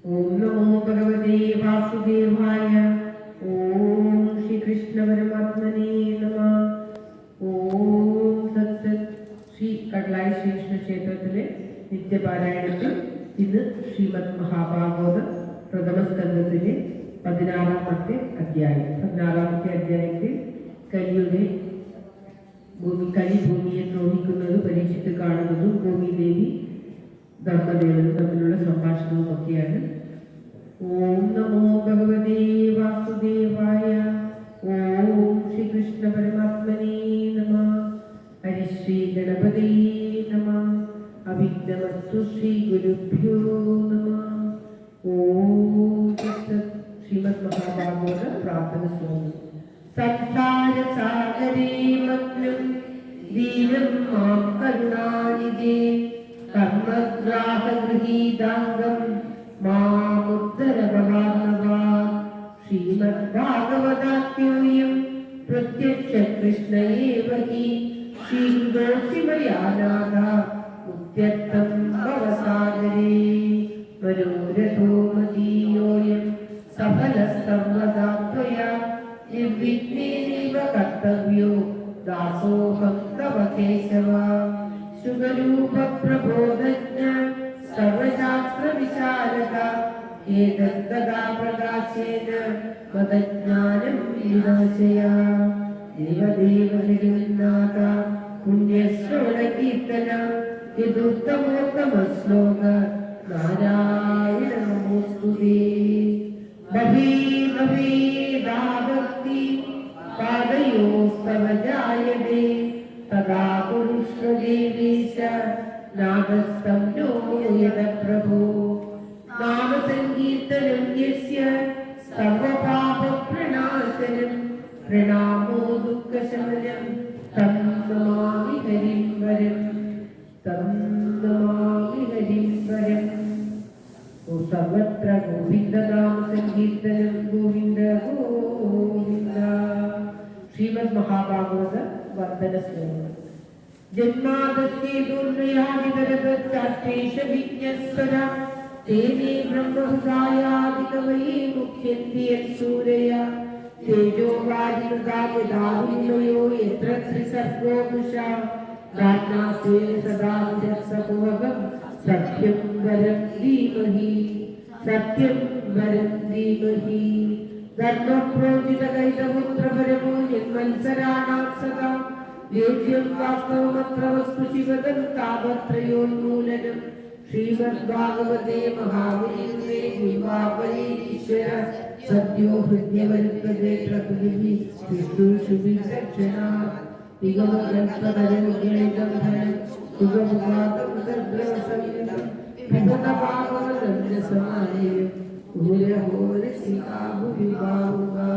ഓം നമോ ഭഗവതേ വാസുദേവായ. ഓം ശ്രീകൃഷ്ണ പരമാത്മനേ നമഃ. ഓം തത്സത്. ശ്രീ കടലായി ശ്രീകൃഷ്ണ ക്ഷേത്രത്തിലെ നിത്യപാരായണത്തിൽ ഇന്ന് ശ്രീമദ് മഹാഭാഗവത പ്രഥമ സ്കന്ധത്തിലെ 16-ാമത്തെ അധ്യായത്തിൽ ഭൂമിയെ ദ്രോഹിക്കുന്നത് പരീക്ഷിച്ച് കാണുന്നതും ഭൂമിദേവി ധർമ്മദേവനും തമ്മിലുള്ള സംഭാഷണവും ഒക്കെയാണ്. ഓം നമോ ഭഗവതേ വാസുദേവായ. ഓം ശ്രീകൃഷ്ണ പരമാത്മനേ നമഃ. ഹരിശ്രീ ഗണപതേ നമഃ. അവിഘ്നമസ്തു ശ്രീ ഗുരുഭ്യോ നമഃ. ഓം ശ്രീമദ് മഹാഭാഗവത പ്രാർത്ഥന ശ്ലോകം. സംസാര സാഗരേ മഗ്നം ദീനം മാം കരുണാനിധേ കർമ്മഗ്രാഹഗൃഹീതാംഗം മാമുദ്ധര ഭവാർണവാ. ശ്രീമദ് ഭാഗവതാത്മ്യോയം പ്രത്യക്ഷ കൃഷ്ണ ഏവ ഹി ശ്രീദോഷി മയാനാഥ മുക്ത്യർത്ഥം ഭവസാഗരേ. മനോരഥോ മദീയോയം സഫലഃ സർവദാ ത്വയാ നിർവിഘ്നേനൈവ കർത്തവ്യോ ദാസോഹം തവ കേശവ. ശുഗരൂപ പ്രബോധജ്ഞ സർവശാസ്ത്ര വിശാരദ ഏതദ്ദദാ പ്രകാശേന മദജ്ഞാനം വിനാശയ. ദേവദേവ ജഗന്നാഥ പുണ്യശ്രവണ കീർത്തന യദുത്തമോത്തമ ശ്ലോക നാരായണ നമോസ്തുതേ. ഭവേ ഭവേദാ ഭക്തി പാദയോസ്തവ ജായതേ തദാ പുരുഷ ദേവേശ നാദസ്തം നോ യദ പ്രഭോ. നാമസങ്കീർത്തനം യസ്യ സർവപാപ പ്രണാശനം പ്രണാമോ ദുഃഖശമനം തം നമാമി ഹരിം വരം. സർവത്ര ഗോവിന്ദ നാമ സങ്കീർത്തനം ഗോവിന്ദ ഗോവിന്ദ. ശ്രീമദ് മഹാഭാഗവത വർദ്ധന ശ്ലോകം. ജന്മാദസ്യേതുർനയാദിതരതശ്ചാഷ്ടേഷ വിജ്ഞസ്വര തേനേ ബ്രഹ്മഹൃദായാദികവയേ മുഖ്യന്തി യത്സൂരയ. തേജോ വാരിമൃഗാദിദാവിന്മയോ യത്ര ത്രിസർഗോ ദുഷാ രാജ്ഞാസ്യേന സദാ വിരക്തപൂർവകം സത്യം വരം ധീമഹി. സത്യം വരം ധീമഹി. ധർമ്മപ്രോചിതകൈതപുത്രപരമോ യന്മത്സരാണാം സദാ വേദ്യം വാസ്തവമത്ര വസ്തു ശിവദം താപത്രയോന്മൂലനം. ശ്രീമദ്ഭാഗവതേ മഹാമുനിർവേ ഗുരുവാപരീശ്വര സദ്യോ ഹൃദ്യവരുത്തതേ പ്രകൃതി വിഷ്ണുഷുഭി ദക്ഷണാ നിഗമഗ്രന്ഥപരമുഗളിതം ധനം സുഖമുഖാതം സർദ്രവസംയുതം വിഭതഭാവനം രസമാനയം ഭൂരഹോരസികാഭുവിഭാവുകാ.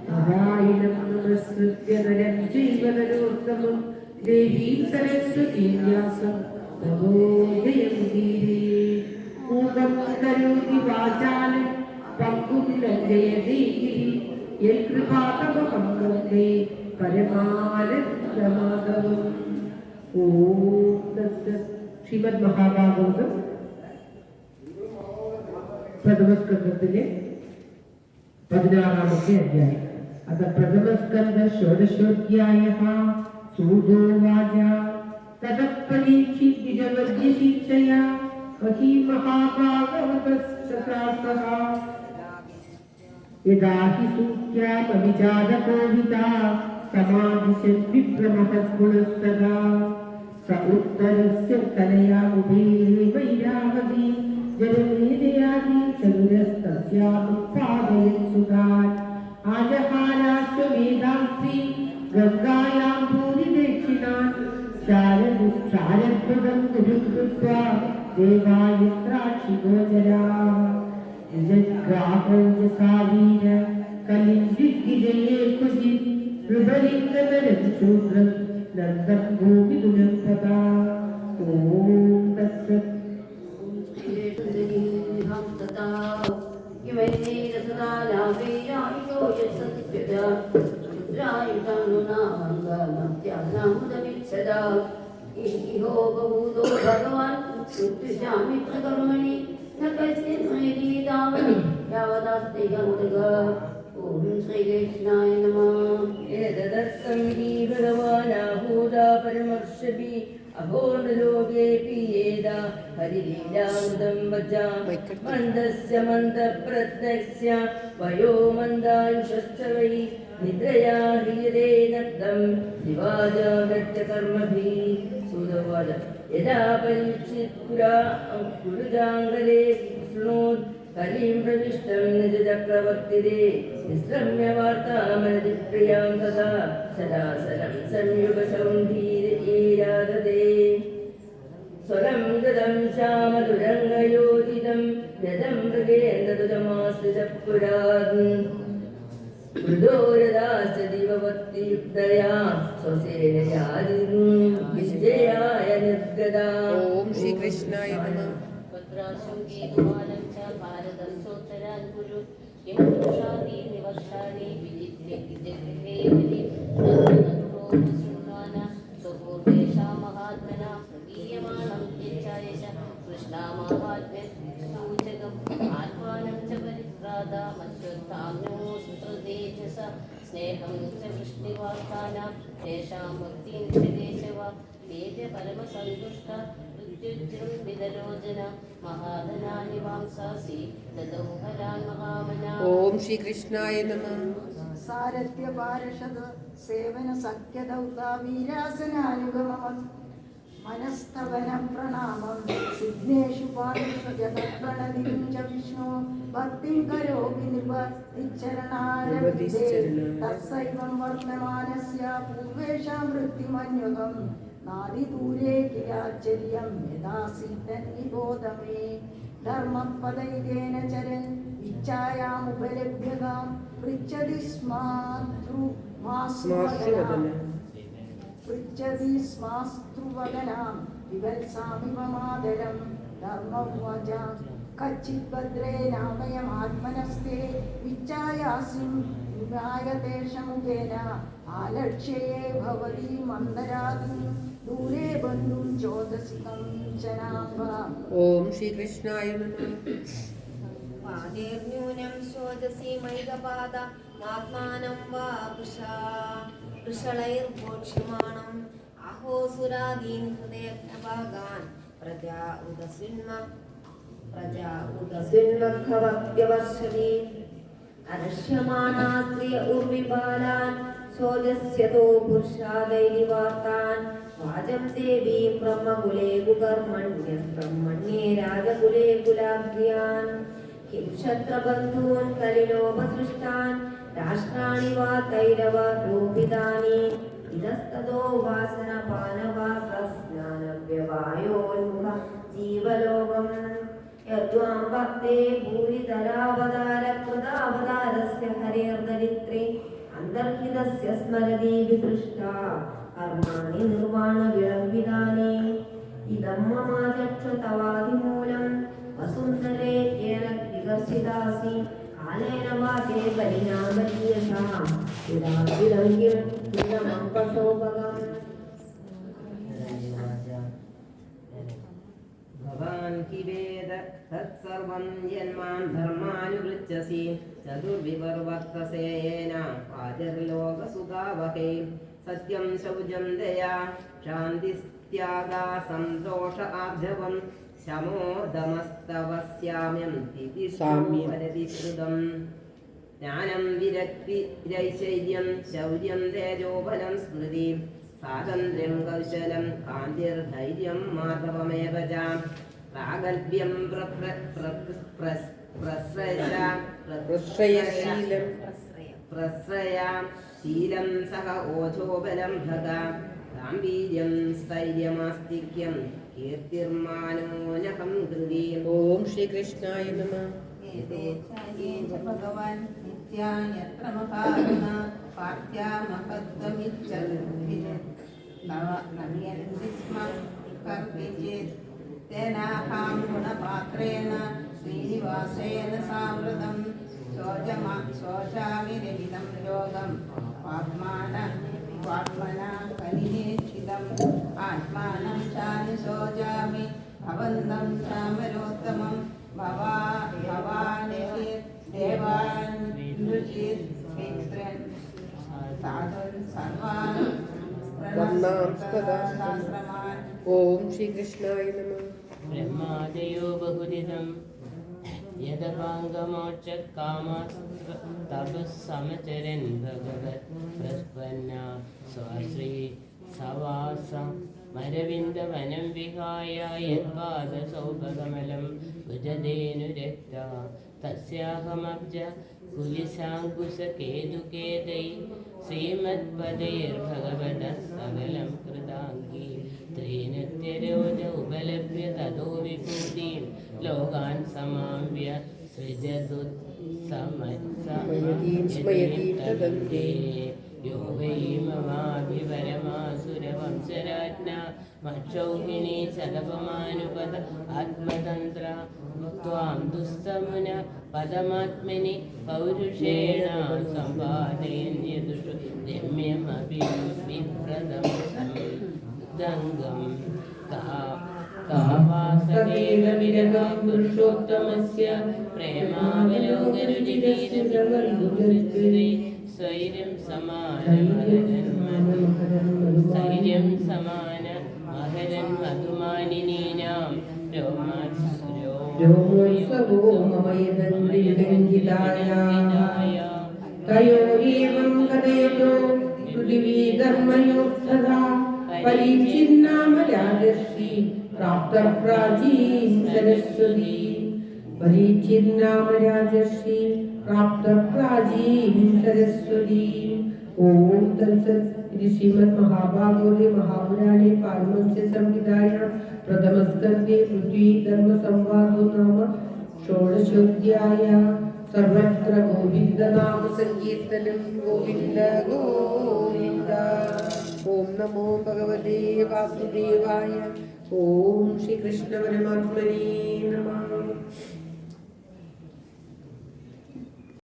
നാരായണം നമസ്കൃത്യ നരം ചൈവ നരോത്തമം ദേവീം സരസ്വതീം വ്യാസം തമോ ജയമുദീരേ. മൂകം കരോതി വാചാലം പങ്കും ലംഘയതേ ഗിരിഃ യൽകൃപാതമഹം വന്ദേ പരമാനന്ദമാധവം. ഓം തത്സത്. ശ്രീമദ് മഹാഭാഗവതം പ്രഥമസ്കന്ധത്തിലെ 16-ാമത്തെ അധ്യായം. അത പ്രഥമസ്കന്ധ ഷോഡശോധ്യായഃ. സൂതോവാച തതഃ പരീക്ഷി ദ്വിജവദ്യശിക്ഷയാ മഹീ മഹാഭാഗവതസ്സഹ. യദാ ഹി സൂക്ഷ്യാമവിചാരകോവിദാ സമാദിശൻ വിപ്രമഹസ്ഗുണസ്തദാ സ ഉത്തരസ്യ കലയാ ഉഭേ വൈരാവതി ജനമേജയാതി ചതുരസ്തസ്യാമുത്പാദയത്സുതാൻ. ആജഹാരാശ്വമേധാംസി ഗംഗായാം ഭൂരിദക്ഷിണാൻ ശാരദ്ഭുതം ഗുരുകൃത്വാ ദേവായത്രാക്ഷി ഗോചരാഃ. നിജഗ്രാഹോജസാവീര കലിംദിഗ്വിജയേ ക്വചിത് ഋഭലിംഗനരം ശൂദ്രം നന്ദം ഭൂമിതുലം തഥാ. ഓം തത്സത്. ഭഗവാൻ कर्मणि न कश्चिन्मयीतावनि यावदास्तिकमुदग ॐ श्रीकृष्णाय नमः। एतदर्थं हि भगवानाहूता परमर्षभि अहो नलोकेऽपि येदा हरिलीलामृतं वचा मन्दस्य मन्दप्रत्यक्ष्य वयो मन्दायुषश्च वै निद्रया ह्रियते दत्तं दिवाजागत्यकर्मभिः सुदवाच यदा परीक्षित् पुरा कुरुजाङ्गले शृणोत् कलिं प्रविष्टं निजचक्रवर्तिरे विश्रम्य वार्तामनतिप्रियां तदा सदासनं संयुगसौन्धीरयेरादते स्वरं गदं श्यामधुरङ्गयोजितं यदं मृगेन्द्रदुजमास्ति पुरान् मृदोरदाश्च दिववत्तियुक्तया स्वसेनया विजयाय निर्गदा। ओम श्री कृष्णाय नमः। भद्राशं केतुमालं च भारतं सोत्तरान् कुरु यमुषादि निवर्षाणि विजित्य स्वपूर्वेषां महात्मना प्रदीयमानं यच्चायश कृष्णामाहात्म्यसूचकम् आत्मानं च परित्रादामश्वत्थाम्नो सुत्रतेजस स्नेहं च वृष्टिवार्तानां तेषां भक्तिं च केशव वेद्य परमसन्तुष्ट मृत्युज्रं विदरोजन महाधनानि वांसासि ददौ हरान् महामना। ओम श्री कृष्णाय नमः। सारथ्य पार्षद सेवन सख्य दौता वीरासनानुगमम् मनस्तवन प्रणामं सिद्धेषु पार्षु जगद्गणदिं च विष्णु भक्तिं करोमि निपतिचरणारविन्दे तत्सैवं वर्तमानस्य पूर्वेषां वृत्तिमन्युगम् नादिदूरे किलाश्चर्यं यदासि तन्निबोध मे धर्मपदैतेन चरन् इच्छायामुपलभ्यतां पृच्छति स्मास्तृवदनां विवत्सामिव मादरं धर्मवाचा कच्चित् भद्रे नामयमात्मनस्ते विच्छायासिं विवायतेषमुखेन आलक्ष्ये भवति मन्दरादिं दूरे बन्धुं चोदसिकं शनाम्बा। ओम श्री कृष्णाय नमः। पादेर्न्यूनं शोचसि मैकपाद मात्मानं वा वृषलैर्भोक्ष्यमाणम् अहोसुरादीन् हृदयज्ञभागान् प्रजा उदस्विन्मखवत्यवर्षति अनश्यमाना स्त्रिय उर्विबालान् शोचस्यतो पुरुषादैर्वार्तान् वाचं देवीं ब्रह्मकुले कुकर्मण्ये राजकुले कुलाग्र्यान् हिंक्षत्रबन्धून् कलिलोपसृष्टान् राष्ट्राणि वा तैरवरूपितानि इतस्ततो वासनपानवासस्नानव्यवायोन्मुख जीवलोकम् यद्वां भक्ते भूरितरावतारकृतावतारस्य हरेर्दरित्रे अन्तर्हितस्य स्मरति विसृष्टा कर्माणि निर्वाणविलम्बितानि इदं मम चक्षुतवादिमूलं वसुन्धरे येन विकर्षितासि कालेन वाके बलिना बलीयसा विदाविदं किं कुलमम्पसोपगम्। भवान् कि वेद तत्सर्वं यन्मां धर्मानुवृच्छसि चतुर्विवर्वर्तसे येन आचर्लोकसुखावहे सत्यं शौचं दया शान्तिस्त्यागा सन्तोष आर्जवं शमो दमस्तवस्याम्यं तितिश्रुतम् ज्ञानं विरक्तिरैश्वर्यं शौर्यं तेजोबलं स्मृति स्वातन्त्र्यं कौशलं कान्तिर्धैर्यं माधवमेव च प्रागल्भ्यं प्रश्रया शीलं सह ओजोबलं भगा गाम्भीर्यं स्थैर्यमास्तिक्यं कीर्तिर्मानोऽनहं कृति। ओम श्री कृष्णाय नमः। एते च भगवान् नित्यान्यत्र महात्मा पार्थ्या महत्त्वमिच्छन्ति स्म कर्तिचेत् तेनाहं गुणपात्रेण श्रीनिवासेन सामृतं शोचामि रहितं योगं पाप्मना कलिनेक्षितम् आत्मानं चानुशोचामि भवन्तं श्यामलोत्तमं भवानि देवान् विदुषित् पितॄन् साधुन् सर्वान् प्रणश्रमान् ओम श्री कृष्णाय नमः। ब्रह्मादयो बहुविधं यदपाङ्गमोक्षकामस्तपःसमचरन् भगवत् प्रस्पन्ना स्वाश्री सवासमरविन्दवनं विहाय यत्पादसौभगमलं भुजधेनुरक्ता तस्याहमब्ज कुलिशाङ्कुशकेतुकेतै श्रीमत्पदैर्भगवतः सकलं कृताङ्गी त्रीनित्यरोज उपलभ्य ततो विभूतिं लोकान् समाव्य सृजदुत्समयतीं तदन्ते यो वै ममाभिपरमासुरवंशराज्ञा मक्षौहिणी सदपमानुपद आत्मतन्त्र त्वां दुस्तमुन पदमात्मनि पौरुषेण सम्पादयन्यदुषु रम्यमपि विप्रदं दङ्गं कावासदेव विरहं पुरुषोत्तमस्य प्रेमावलोकरुचिवीरजगल्गुरुत्रे स्वैर्यं समान महरन् मधुमानिनीनां रोमोत्सवो मम यदन्तिविरञ्जिताय तयोरेवं कथयतो पृथिवी धर्मयोत्सदा परिच्छिन्नाम राजर्षि प्राप्तप्राचीन सरस्वती परिच्छिन्नाम राजर्षि प्राप्तप्राचीन सरस्वती। ओम तत्सत्। इति श्रीमद्महाभागवते महापुराणे पारमहंस्य संहितायां प्रथमस्कन्धे पृथ्वी धर्म संवादो नाम षोडशोऽध्यायः। सर्वत्र गोविन्द नाम संकीर्तनं गोविन्द गोविन्द। ओम नमो भगवते वासुदेवाय। ओम श्री कृष्ण परमात्मने नमः।